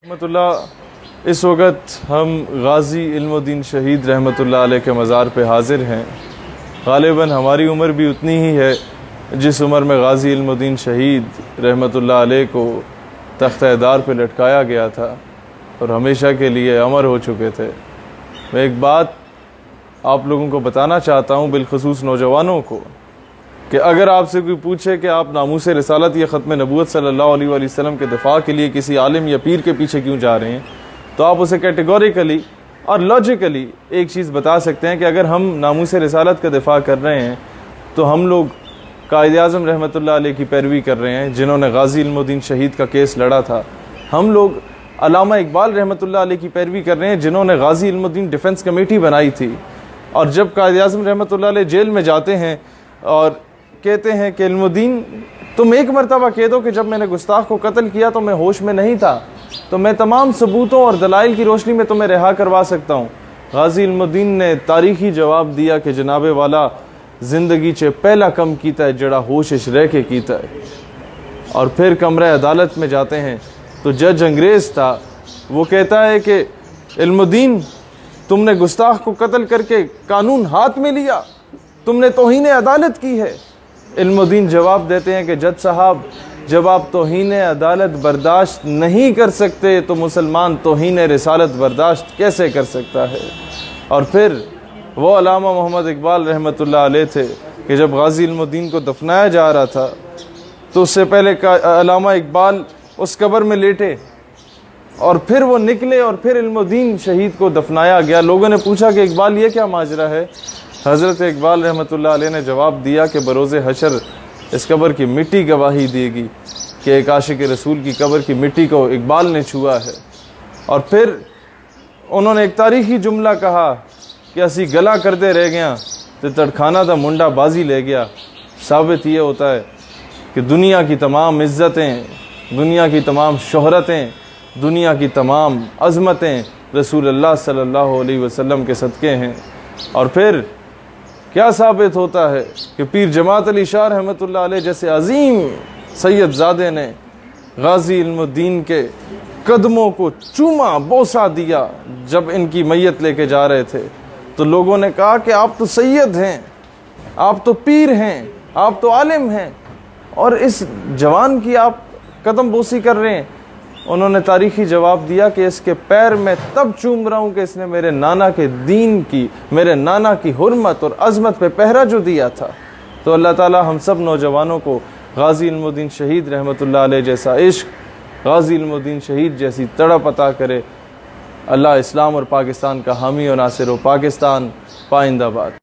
रहमतुल्लाह। इस वक्त हम गाज़ी इल्मुद्दीन शहीद रहमतुल्लाह अलैह के मज़ार पे हाज़िर हैं। ग़ालिबन हमारी उम्र भी उतनी ही है जिस उम्र में गाज़ी इल्मुद्दीन शहीद रहमतुल्लाह अलैह को तख्त-ए-दार पे लटकाया गया था और हमेशा के लिए अमर हो चुके थे। मैं एक बात आप लोगों को बताना चाहता हूँ, बिलखुसूस नौजवानों को, कि अगर आपसे कोई पूछे कि आप नामूस रिसालत या ख़त्म नबूवत सल्लल्लाहु अलैहि वसल्लम के दिफा के लिए किसी आलिम या पीर के पीछे क्यों जा रहे हैं, तो आप उसे कैटेगोरिकली और लॉजिकली एक चीज़ बता सकते हैं कि अगर हम नामूस रिसालत का दिफा कर रहे हैं तो हम लोग कायद-ए-आज़म रहमतुल्लाह अलैह की पैरवी कर रहे हैं जिन्होंने गाज़ी इल्मुद्दीन शहीद का केस लड़ा था। हम लोग अल्लामा इकबाल रहमतुल्लाह अलैह की पैरवी कर रहे हैं जिन्होंने गाज़ी इल्मुद्दीन डिफेंस कमेटी बनाई थी। और जब कायद-ए-आज़म रहमतुल्लाह अलैह जेल में जाते हैं और कहते हैं कि इल्मुद्दीन, तुम एक मरतबा कह दो कि जब मैंने गुस्ताख को कत्ल किया तो मैं होश में नहीं था, तो मैं तमाम सबूतों और दलाइल की रोशनी में तुम्हें रिहा करवा सकता हूँ। गाज़ी इल्मुद्दीन ने तारीखी जवाब दिया कि जनाबे वाला जिंदगी चे पहला कम कीता है जड़ा होशिश रह के कीता है। और फिर कमरे अदालत में जाते हैं तो जज अंग्रेज़ था, वो कहता है कि इल्मुद्दीन, तुमने गुस्ताख को कत्ल करके कानून हाथ में लिया, तुमने तौहीन अदालत की है। इल्मुद्दीन जवाब देते हैं कि जज साहब, जब आप तौहीन अदालत बर्दाश्त नहीं कर सकते तो मुसलमान तौहीन रिसालत बर्दाश्त कैसे कर सकता है। और फिर वो अल्लामा मोहम्मद इकबाल रहमतुल्लाह अलैह थे कि जब गाज़ी इल्मुद्दीन को दफनाया जा रहा था तो उससे पहले अल्लामा इकबाल उस कब्र में लेटे और फिर वो निकले और फिर इल्मुद्दीन शहीद को दफनाया गया। लोगों ने पूछा कि इकबाल ये क्या माजरा है। हज़रत इकबाल रहमतुल्लाह अलैह ने जवाब दिया कि बरोज़े हशर इस कब्र की मिट्टी गवाही देगी कि एक आशिक रसूल की कब्र की मिट्टी को इकबाल ने छुआ है। और फिर उन्होंने एक तारीखी जुमला कहा कि असी गला करते रह गया तो तड़खाना दा मुंडा बाजी ले गया। साबित ये होता है कि दुनिया की तमाम इज़्ज़तें, दुनिया की तमाम शोहरतें, दुनिया की तमाम अज़मतें रसूलुल्लाह सल्लल्लाहु अलैहि वसल्लम के सदक़े हैं। और फिर क्या साबित होता है कि पीर जमात अली शाह रहमतुल्लाह अलैह जैसे अजीम सैयदजादे ने गाज़ी इल्मुद्दीन के कदमों को चूमा, बोसा दिया जब इनकी मैयत लेके जा रहे थे। तो लोगों ने कहा कि आप तो सैयद हैं, आप तो पीर हैं, आप तो आलिम हैं और इस जवान की आप कदम बोसी कर रहे हैं। उन्होंने तारीखी जवाब दिया कि इसके पैर में तब चूम रहा हूँ कि इसने मेरे नाना के दीन की, मेरे नाना की हुर्मत और अज़मत पे पहरा जो दिया था। तो अल्लाह ताला हम सब नौजवानों को गाज़ी इल्मुद्दीन शहीद रहमतुल्लाह अलैह जैसा इश्क, गाज़ी इल्मुद्दीन शहीद जैसी तड़प अता करे। अल्लाह इस्लाम और पाकिस्तान का हामी और नासिर हो। पाकिस्तान पाइंदाबाद।